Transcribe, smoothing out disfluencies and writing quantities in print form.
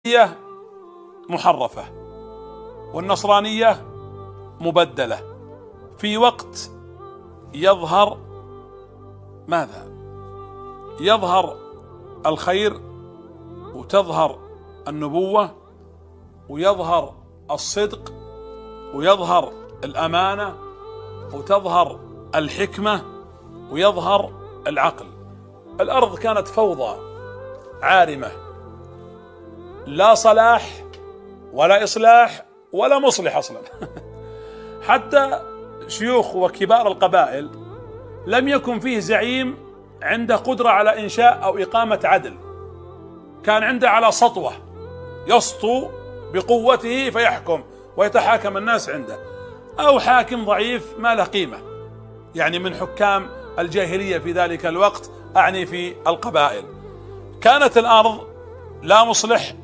هي محرفة والنصرانية مبدلة. في وقت يظهر ماذا؟ يظهر الخير وتظهر النبوة ويظهر الصدق ويظهر الأمانة وتظهر الحكمة ويظهر العقل. الأرض كانت فوضى عارمة، لا صلاح ولا إصلاح ولا مصلح أصلا. حتى شيوخ وكبار القبائل لم يكن فيه زعيم عنده قدرة على إنشاء أو إقامة عدل، كان عنده على سطوة يسطو بقوته فيحكم ويتحاكم الناس عنده، أو حاكم ضعيف ما له قيمة، يعني من حكام الجاهلية في ذلك الوقت، أعني في القبائل. كانت الأرض لا مصلح